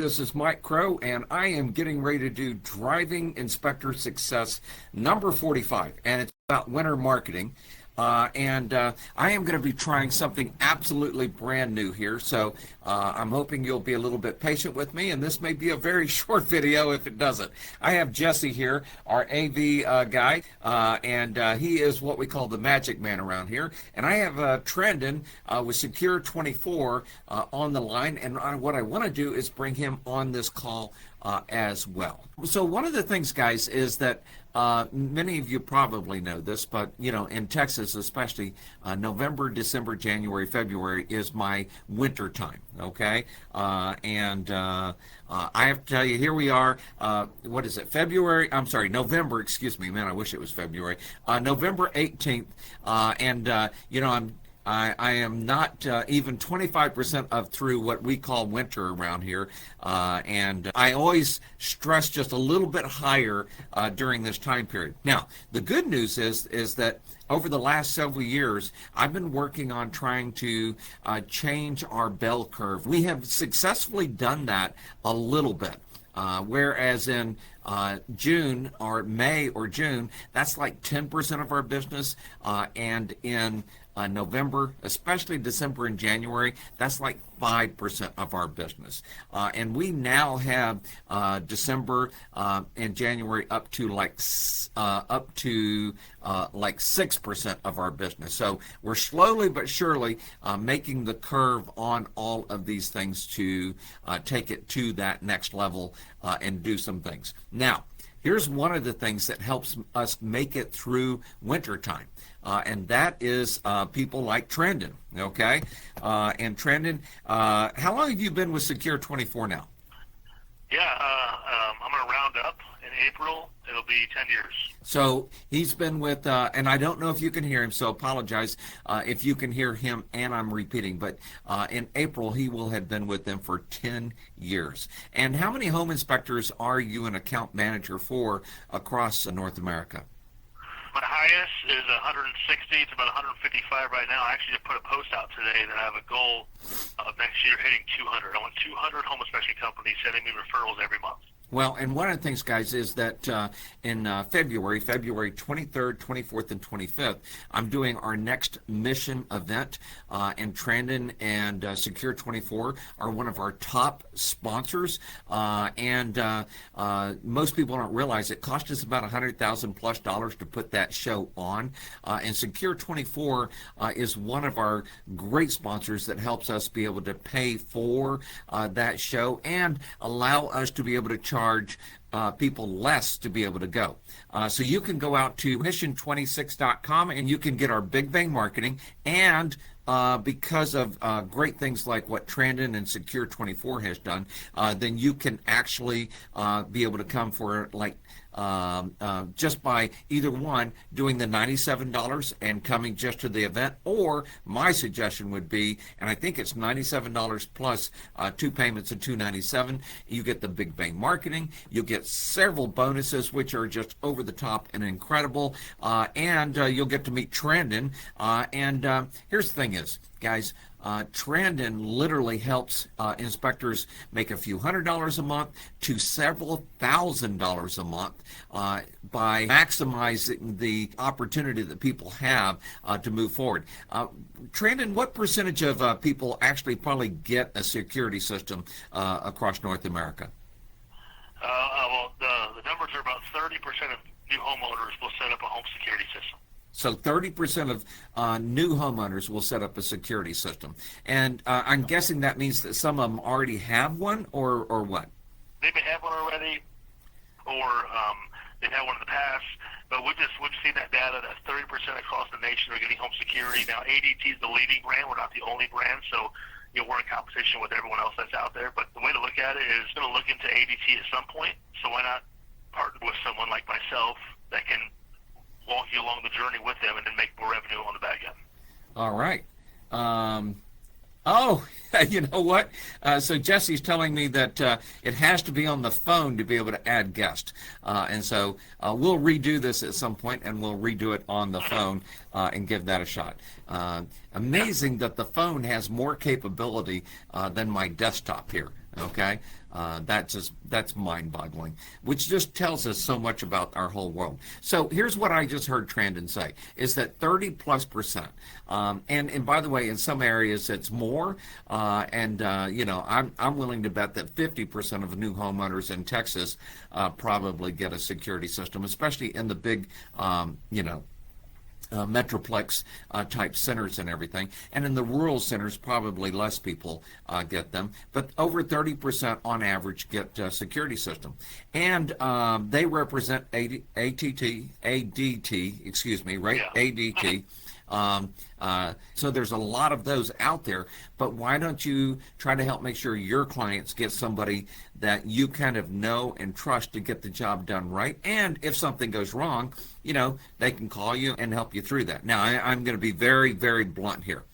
This is Mike Crow, and I am getting ready to do Driving Inspector Success number 45, and it's about winter marketing. I am going to be trying something absolutely brand new here, so I'm hoping you'll be a little bit patient with me, and this may be a very short video if it doesn't. I have Jesse here, our AV guy, and he is what we call the magic man around here, and I have Trandon with Secure 24 on the line, and what I want to do is bring him on this call as well. So one of the things, guys, is that many of you probably know this, but in Texas especially, November, December, January, February is my winter time. Okay, I have to tell you, here we are. What is it? February? I'm sorry, November. Excuse me, man. I wish it was February. November 18th, I am not even 25% of through what we call winter around here, and I always stress just a little bit higher during this time period. Now, the good news is that over the last several years, I've been working on trying to change our bell curve. We have successfully done that a little bit. Whereas in June or May or June, that's like 10% of our business, and in November, especially December and January, that's like 5% of our business. And we now have December and January up to like 6% of our business. So we're slowly but surely making the curve on all of these things to take it to that next level and do some things. Now, here's one of the things that helps us make it through wintertime, and that is people like Trandon, okay? And Trandon, how long have you been with Secure 24 now? Yeah, I'm going to round up in April. It'll be 10 years. So he's been with, and I don't know if you can hear him, so apologize if you can hear him and I'm repeating, but in April he will have been with them for 10 years. And how many home inspectors are you an account manager for across North America? My highest is 160. It's about 155 right now. I actually just put a post out today that I have a goal of next year hitting 200. I want 200 home inspection companies sending me referrals every month. Well, and one of the things, guys, is that in February 23rd, 24th, and 25th, I'm doing our next mission event, and Trandon and Secure 24 are one of our top sponsors, and most people don't realize it cost us about $100,000+ to put that show on, and Secure 24 is one of our great sponsors that helps us be able to pay for that show and allow us to be able to charge people less to be able to go. So you can go out to mission26.com and you can get our Big Bang marketing, and because of great things like what Trandon and Secure 24 has done, then you can actually be able to come for like just by either one doing the $97 and coming just to the event, or my suggestion would be, and I think it's $97 plus 2 payments of $297. You get the Big Bang marketing, you get several bonuses which are just over the top and incredible, and you'll get to meet Trandon. And here's the thing is, guys, Trandon literally helps inspectors make a few $100s a month to several $1,000s a month by maximizing the opportunity that people have to move forward. Trandon, what percentage of people actually probably get a security system across North America? Well, the numbers are about 30% of new homeowners will set up a home security system. So 30% of new homeowners will set up a security system. And I'm guessing that means that some of them already have one, or what? They may have one already, or they've had one in the past. But we've seen that data that 30% across the nation are getting home security. Now, ADT is the leading brand. We're not the only brand. So we're in competition with everyone else that's out there. But the way to look at it is going to look into ADT at some point. So why not partner with someone like myself that can walk you along the journey with them and then make more revenue on the back end. All right. You know what? So Jesse's telling me that it has to be on the phone to be able to add guests. And so we'll redo this at some point, and we'll redo it on the phone and give that a shot. Amazing that the phone has more capability than my desktop here. Okay, that's mind-boggling, which just tells us so much about our whole world. So here's what I just heard Trandon say: is that 30+%, and by the way, in some areas it's more, and I'm willing to bet that 50% of new homeowners in Texas probably get a security system, especially in the big, metroplex type centers and everything. And in the rural centers, probably less people get them. But over 30% on average get a security system. And they represent ADT, excuse me, right? Yeah. ADT. So there's a lot of those out there, but why don't you try to help make sure your clients get somebody that you kind of know and trust to get the job done right? And if something goes wrong, they can call you and help you through that. Now, I'm going to be very, very blunt here.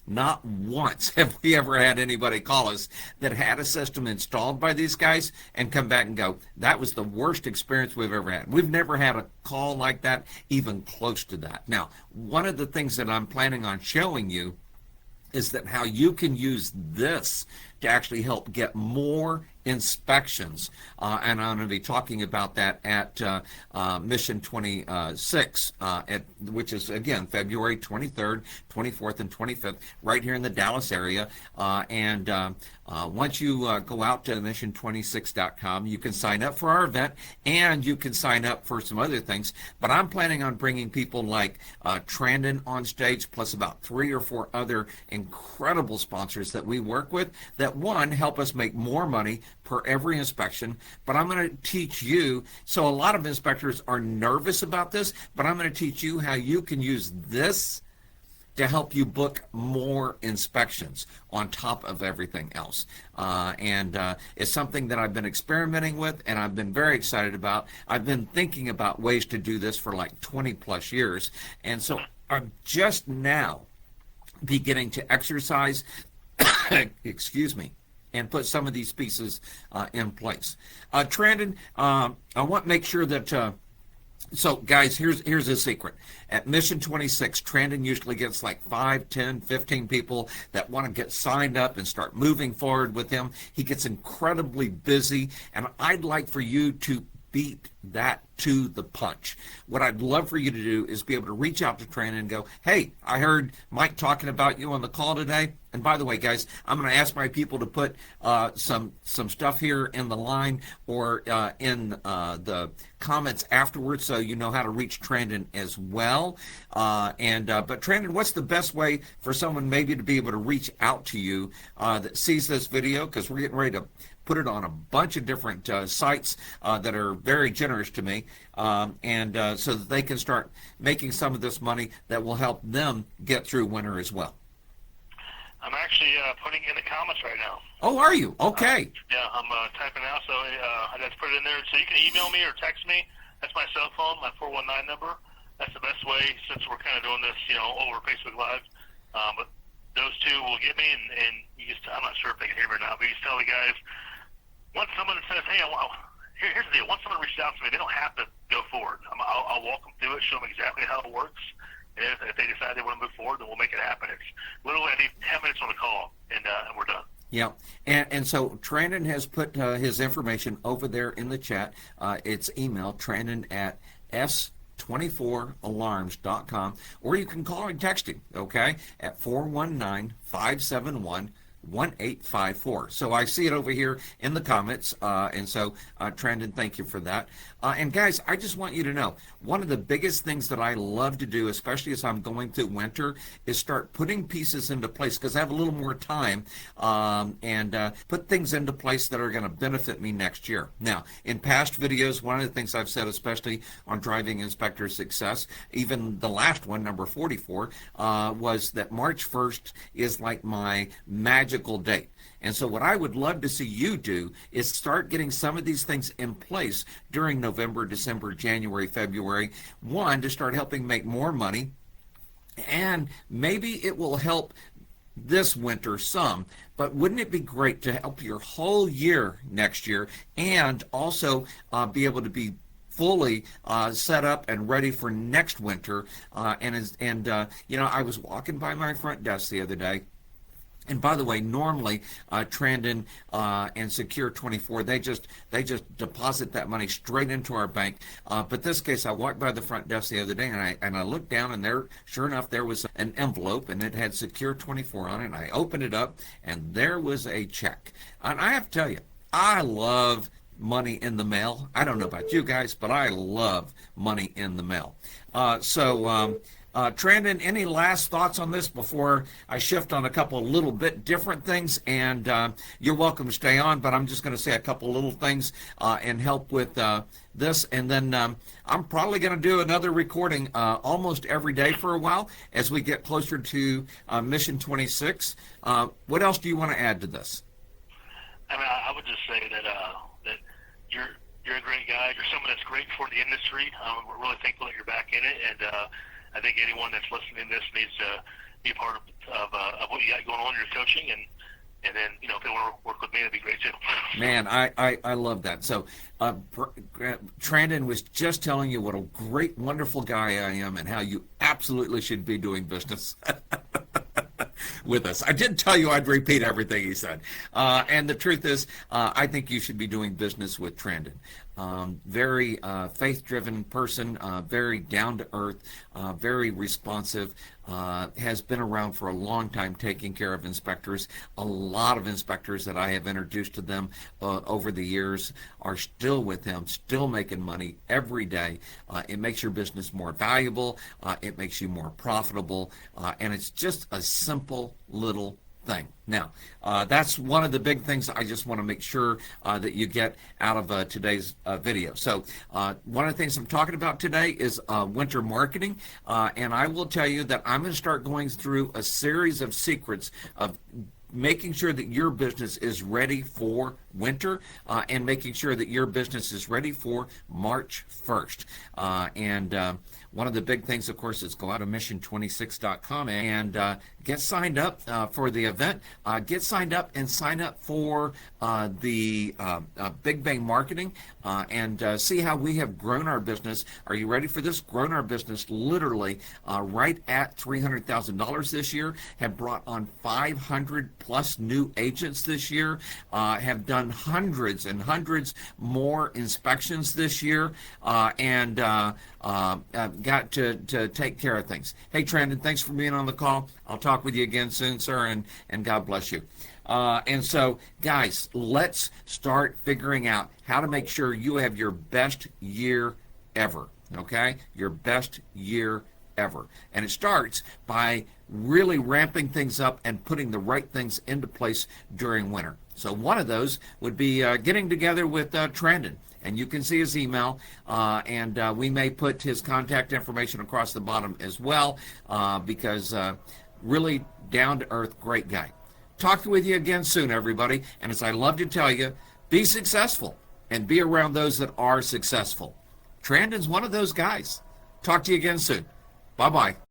Not once have we ever had anybody call us that had a system installed by these guys and come back and go, that was the worst experience we've ever had. We've never had a call like that, even close to that. Now, one of the things that I'm planning on showing you is that how you can use this to actually help get more inspections, and I'm going to be talking about that at Mission 26, which is, again, February 23rd, 24th, and 25th, right here in the Dallas area. And once you go out to mission26.com, you can sign up for our event, and you can sign up for some other things. But I'm planning on bringing people like Trandon on stage, plus about 3 or 4 other incredible sponsors that we work with that, one, help us make more money per every inspection. But I'm going to teach you, so a lot of inspectors are nervous about this, but I'm going to teach you how you can use this to help you book more inspections on top of everything else. And it's something that I've been experimenting with, and I've been very excited about. I've been thinking about ways to do this for like 20 plus years. And so I'm just now beginning to exercise, excuse me, and put some of these pieces in place. Trandon, I want to make sure that, so guys, here's a secret. At Mission 26, Trandon usually gets like 5, 10, 15 people that want to get signed up and start moving forward with him. He gets incredibly busy, and I'd like for you to beat that to the punch. What I'd love for you to do is be able to reach out to Trandon and go, hey, I heard Mike talking about you on the call today. And by the way, guys, I'm going to ask my people to put some stuff here in the line or in the comments afterwards, so you know how to reach Trandon as well. But Trandon, what's the best way for someone maybe to be able to reach out to you that sees this video? Because we're getting ready to put it on a bunch of different sites that are very generous to me, so that they can start making some of this money that will help them get through winter as well. I'm actually putting in the comments right now. Oh, are you? Okay. Yeah, I'm typing out, so I just put it in there. So you can email me or text me. That's my cell phone, my 419 number. That's the best way, since we're kind of doing this, over Facebook Live. But those two will get me, and you just, I'm not sure if they can hear me or not, but you just tell the guys, once someone says, hey, here's the deal. Once someone reaches out to me, they don't have to go forward. I'll walk them through it, show them exactly how it works. And if they decide they want to move forward, then we'll make it happen. It's literally, I need 10 minutes on the call, and we're done. Yeah, and so Trandon has put his information over there in the chat. It's email, Trandon at s24alarms.com, or you can call and text him, okay, at 419-571-1854. So I see it over here in the comments, and so Trandon, thank you for that. And guys, I just want you to know, one of the biggest things that I love to do, especially as I'm going through winter, is start putting pieces into place, because I have a little more time, and put things into place that are going to benefit me next year. Now, in past videos, one of the things I've said, especially on Driving Inspector Success, even the last one, number 44, was that March 1st is like my magical date. And so what I would love to see you do is start getting some of these things in place during November, December, January, February. One, to start helping make more money, and maybe it will help this winter some, but wouldn't it be great to help your whole year next year, and also be able to be fully set up and ready for next winter? I was walking by my front desk the other day, And by the way, normally Trandon and Secure 24, they just deposit that money straight into our bank. But this case, I walked by the front desk the other day, and I looked down, and there, sure enough, there was an envelope, and it had Secure 24 on it. And I opened it up, and there was a check. And I have to tell you, I love money in the mail. I don't know about you guys, but I love money in the mail. Trandon, any last thoughts on this before I shift on a couple of little bit different things? And you're welcome to stay on, but I'm just going to say a couple of little things and help with this. And then I'm probably going to do another recording almost every day for a while as we get closer to Mission 26. What else do you want to add to this? I mean, I would just say that that you're a great guy. You're someone that's great for the industry. We're really thankful that you're back in it, and I think anyone that's listening to this needs to be a part of what you got going on in your coaching, and then if they want to work with me, that'd be great too. Man, I love that. So Trandon was just telling you what a great, wonderful guy I am, and how you absolutely should be doing business with us. I did tell you I'd repeat everything he said. And the truth is, I think you should be doing business with Trandon. Very faith-driven person, very down-to-earth, very responsive, has been around for a long time taking care of inspectors. A lot of inspectors that I have introduced to them over the years are still with him, still making money every day. It makes your business more valuable. It makes you more profitable. And it's just a simple little thing. Now, that's one of the big things I just want to make sure that you get out of today's video. So one of the things I'm talking about today is winter marketing, and I will tell you that I'm going to start going through a series of secrets of making sure that your business is ready for winter and making sure that your business is ready for March 1st. One of the big things, of course, is go out to mission26.com and get signed up for the event. Get signed up and sign up for the Big Bang Marketing and see how we have grown our business. Are you ready for this? Grown our business literally right at $300,000 this year, have brought on 500 plus new agents this year, have done hundreds and hundreds more inspections this year, and got to take care of things. Hey, Trandon, thanks for being on the call. I'll talk with you again soon, sir, and God bless you. And so, guys, let's start figuring out how to make sure you have your best year ever, okay? Your best year ever. And it starts by really ramping things up and putting the right things into place during winter. So one of those would be getting together with Trandon. And you can see his email, and we may put his contact information across the bottom as well, because really down-to-earth, great guy. Talk with you again soon, everybody. And as I love to tell you, be successful and be around those that are successful. Trandon's one of those guys. Talk to you again soon. Bye-bye.